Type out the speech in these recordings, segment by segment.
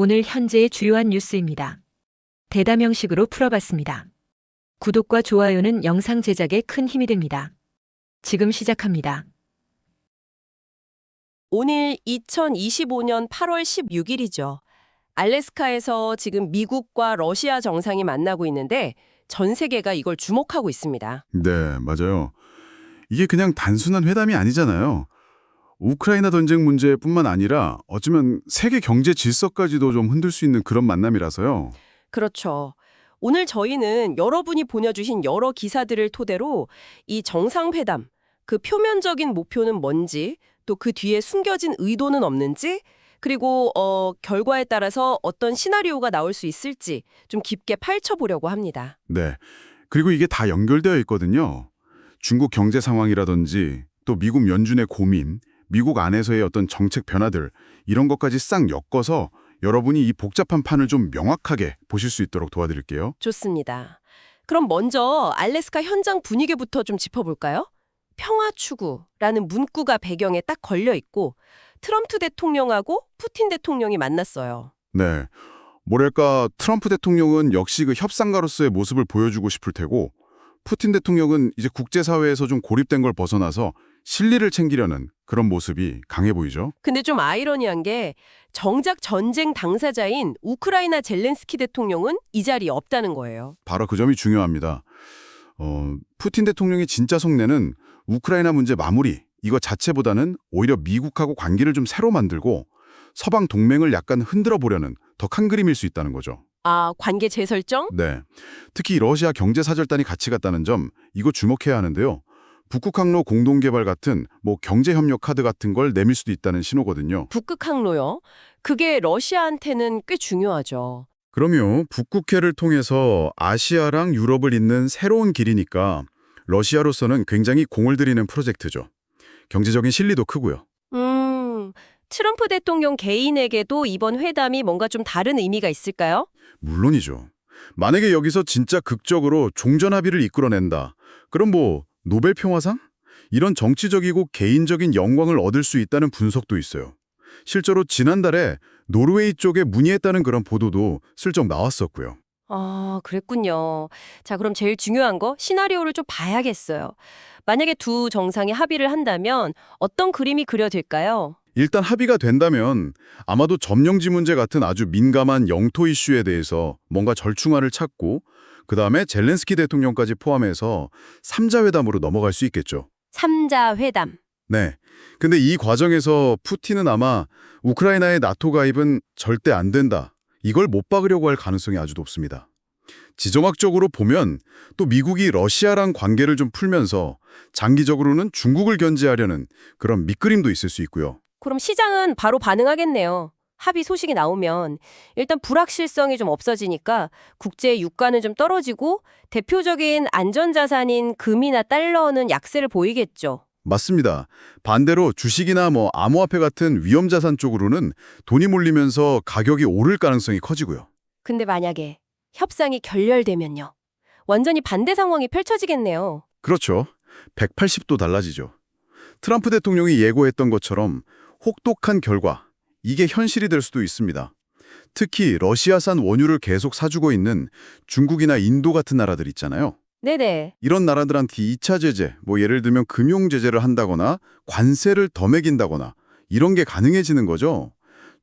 오늘 현재의 주요한 뉴스입니다. 대담 형식으로 풀어봤습니다. 구독과 좋아요는 영상 제작에 큰 힘이 됩니다. 지금 시작합니다. 오늘 2025년 8월 16일이죠. 알래스카에서 지금 미국과 러시아 정상이 만나고 있는데 전 세계가 이걸 주목하고 있습니다. 네, 맞아요. 이게 그냥 단순한 회담이 아니잖아요. 우크라이나 전쟁 문제뿐만 아니라 어쩌면 세계 경제 질서까지도 좀 흔들 수 있는 그런 만남이라서요. 그렇죠. 오늘 저희는 여러분이 보내주신 여러 기사들을 토대로 이 정상회담, 그 표면적인 목표는 뭔지, 또 그 뒤에 숨겨진 의도는 없는지, 그리고 결과에 따라서 어떤 시나리오가 나올 수 있을지 좀 깊게 파헤쳐보려고 합니다. 네. 그리고 이게 다 연결되어 있거든요. 중국 경제 상황이라든지 또 미국 연준의 고민, 미국 안에서의 어떤 정책 변화들 이런 것까지 싹 엮어서 여러분이 이 복잡한 판을 좀 명확하게 보실 수 있도록 도와드릴게요. 좋습니다. 그럼 먼저 알래스카 현장 분위기부터 좀 짚어볼까요? 평화 추구라는 문구가 배경에 딱 걸려 있고 트럼프 대통령하고 푸틴 대통령이 만났어요. 네. 뭐랄까 트럼프 대통령은 역시 그 협상가로서의 모습을 보여주고 싶을 테고 푸틴 대통령은 이제 국제사회에서 좀 고립된 걸 벗어나서 실리를 챙기려는 그런 모습이 강해 보이죠. 근데 좀 아이러니한 게 정작 전쟁 당사자인 우크라이나 젤렌스키 대통령은 이 자리에 없다는 거예요. 바로 그 점이 중요합니다. 푸틴 대통령의 진짜 속내는 우크라이나 문제 마무리 이거 자체보다는 오히려 미국하고 관계를 좀 새로 만들고 서방 동맹을 약간 흔들어 보려는 더 큰 그림일 수 있다는 거죠. 아, 관계 재설정? 네. 특히 러시아 경제사절단이 같이 갔다는 점 이거 주목해야 하는데요. 북극 항로 공동개발 같은 경제협력 카드 같은 걸 내밀 수도 있다는 신호거든요. 북극 항로요? 그게 러시아한테는 꽤 중요하죠. 그럼요. 북극해를 통해서 아시아랑 유럽을 잇는 새로운 길이니까 러시아로서는 굉장히 공을 들이는 프로젝트죠. 경제적인 실리도 크고요. 트럼프 대통령 개인에게도 이번 회담이 뭔가 좀 다른 의미가 있을까요? 물론이죠. 만약에 여기서 진짜 극적으로 종전합의를 이끌어낸다. 그럼 노벨 평화상? 이런 정치적이고 개인적인 영광을 얻을 수 있다는 분석도 있어요. 실제로 지난달에 노르웨이 쪽에 문의했다는 그런 보도도 슬쩍 나왔었고요. 아, 그랬군요. 자, 그럼 제일 중요한 거 시나리오를 좀 봐야겠어요. 만약에 두 정상이 합의를 한다면 어떤 그림이 그려질까요? 일단 합의가 된다면 아마도 점령지 문제 같은 아주 민감한 영토 이슈에 대해서 뭔가 절충안을 찾고 그다음에 젤렌스키 대통령까지 포함해서 3자 회담으로 넘어갈 수 있겠죠. 3자 회담. 네. 근데 이 과정에서 푸틴은 아마 우크라이나의 나토 가입은 절대 안 된다. 이걸 못 박으려고 할 가능성이 아주 높습니다. 지정학적으로 보면 또 미국이 러시아랑 관계를 좀 풀면서 장기적으로는 중국을 견제하려는 그런 밑그림도 있을 수 있고요. 그럼 시장은 바로 반응하겠네요. 합의 소식이 나오면 일단 불확실성이 좀 없어지니까 국제 유가는 좀 떨어지고 대표적인 안전자산인 금이나 달러는 약세를 보이겠죠. 맞습니다. 반대로 주식이나 암호화폐 같은 위험자산 쪽으로는 돈이 몰리면서 가격이 오를 가능성이 커지고요. 근데 만약에 협상이 결렬되면요. 완전히 반대 상황이 펼쳐지겠네요. 그렇죠. 180도 달라지죠. 트럼프 대통령이 예고했던 것처럼 혹독한 결과, 이게 현실이 될 수도 있습니다. 특히 러시아산 원유를 계속 사주고 있는 중국이나 인도 같은 나라들 있잖아요. 네네. 이런 나라들한테 2차 제재, 예를 들면 금융 제재를 한다거나 관세를 더 매긴다거나 이런 게 가능해지는 거죠.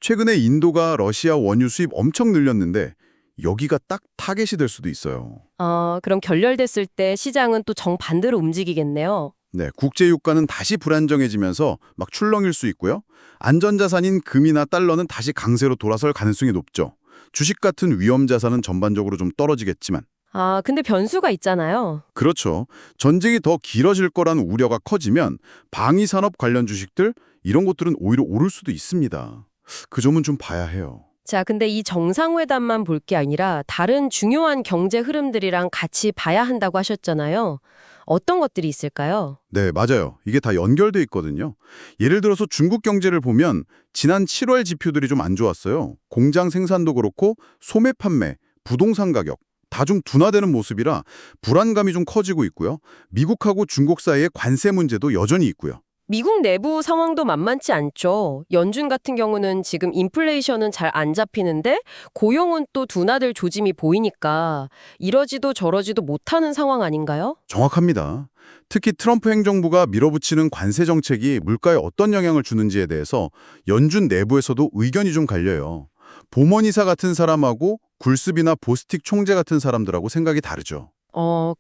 최근에 인도가 러시아 원유 수입 엄청 늘렸는데 여기가 딱 타겟이 될 수도 있어요. 그럼 결렬됐을 때 시장은 또 정반대로 움직이겠네요. 네, 국제 유가는 다시 불안정해지면서 막 출렁일 수 있고요. 안전자산인 금이나 달러는 다시 강세로 돌아설 가능성이 높죠. 주식 같은 위험자산은 전반적으로 좀 떨어지겠지만. 근데 변수가 있잖아요. 그렇죠. 전쟁이 더 길어질 거라는 우려가 커지면 방위산업 관련 주식들 이런 것들은 오히려 오를 수도 있습니다. 그 점은 좀 봐야 해요. 자, 근데 이 정상회담만 볼 게 아니라 다른 중요한 경제 흐름들이랑 같이 봐야 한다고 하셨잖아요. 어떤 것들이 있을까요? 네, 맞아요. 이게 다 연결돼 있거든요. 예를 들어서 중국 경제를 보면 지난 7월 지표들이 좀 안 좋았어요. 공장 생산도 그렇고 소매 판매, 부동산 가격 다 좀 둔화되는 모습이라 불안감이 좀 커지고 있고요. 미국하고 중국 사이의 관세 문제도 여전히 있고요. 미국 내부 상황도 만만치 않죠. 연준 같은 경우는 지금 인플레이션은 잘 안 잡히는데 고용은 또 둔화될 조짐이 보이니까 이러지도 저러지도 못하는 상황 아닌가요? 정확합니다. 특히 트럼프 행정부가 밀어붙이는 관세 정책이 물가에 어떤 영향을 주는지에 대해서 연준 내부에서도 의견이 좀 갈려요. 보먼이사 같은 사람하고 굴스비나 보스틱 총재 같은 사람들하고 생각이 다르죠.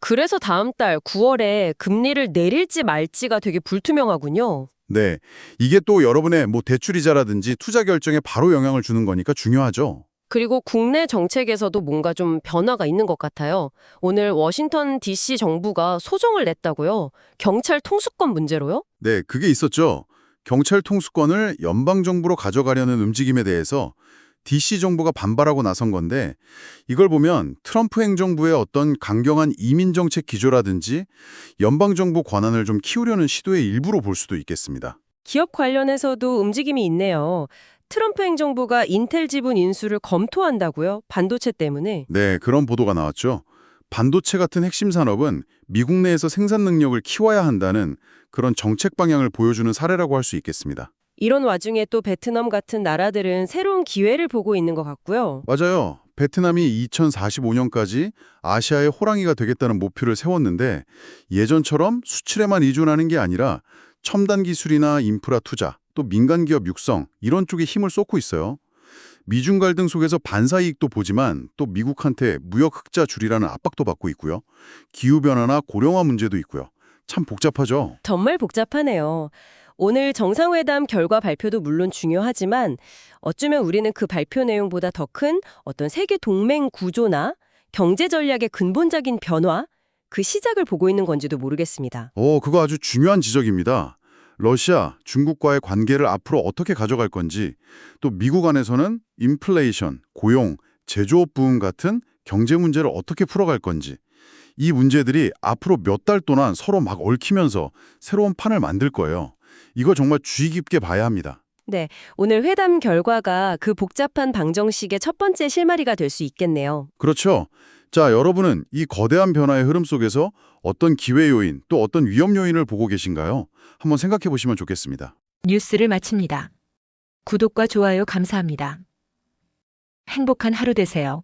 그래서 다음 달 9월에 금리를 내릴지 말지가 되게 불투명하군요. 네, 이게 또 여러분의 대출이자라든지 투자 결정에 바로 영향을 주는 거니까 중요하죠. 그리고 국내 정책에서도 뭔가 좀 변화가 있는 것 같아요. 오늘 워싱턴 DC 정부가 소정을 냈다고요? 경찰 통수권 문제로요? 네, 그게 있었죠. 경찰 통수권을 연방정부로 가져가려는 움직임에 대해서 DC 정부가 반발하고 나선 건데 이걸 보면 트럼프 행정부의 어떤 강경한 이민정책 기조라든지 연방정부 권한을 좀 키우려는 시도의 일부로 볼 수도 있겠습니다. 기업 관련해서도 움직임이 있네요. 트럼프 행정부가 인텔 지분 인수를 검토한다고요? 반도체 때문에. 네, 그런 보도가 나왔죠. 반도체 같은 핵심 산업은 미국 내에서 생산 능력을 키워야 한다는 그런 정책 방향을 보여주는 사례라고 할 수 있겠습니다. 이런 와중에 또 베트남 같은 나라들은 새로운 기회를 보고 있는 것 같고요. 맞아요. 베트남이 2045년까지 아시아의 호랑이가 되겠다는 목표를 세웠는데 예전처럼 수출에만 의존하는 게 아니라 첨단 기술이나 인프라 투자, 또 민간 기업 육성 이런 쪽에 힘을 쏟고 있어요. 미중 갈등 속에서 반사 이익도 보지만 또 미국한테 무역 흑자 줄이라는 압박도 받고 있고요. 기후 변화나 고령화 문제도 있고요. 참 복잡하죠. 정말 복잡하네요. 오늘 정상회담 결과 발표도 물론 중요하지만 어쩌면 우리는 그 발표 내용보다 더 큰 어떤 세계 동맹 구조나 경제 전략의 근본적인 변화, 그 시작을 보고 있는 건지도 모르겠습니다. 그거 아주 중요한 지적입니다. 러시아, 중국과의 관계를 앞으로 어떻게 가져갈 건지, 또 미국 안에서는 인플레이션, 고용, 제조업 부흥 같은 경제 문제를 어떻게 풀어갈 건지, 이 문제들이 앞으로 몇 달 동안 서로 막 얽히면서 새로운 판을 만들 거예요. 이거 정말 주의 깊게 봐야 합니다. 네, 오늘 회담 결과가 그 복잡한 방정식의 첫 번째 실마리가 될 수 있겠네요. 그렇죠. 자, 여러분은 이 거대한 변화의 흐름 속에서 어떤 기회 요인, 또 어떤 위험 요인을 보고 계신가요? 한번 생각해 보시면 좋겠습니다. 뉴스를 마칩니다. 구독과 좋아요 감사합니다. 행복한 하루 되세요.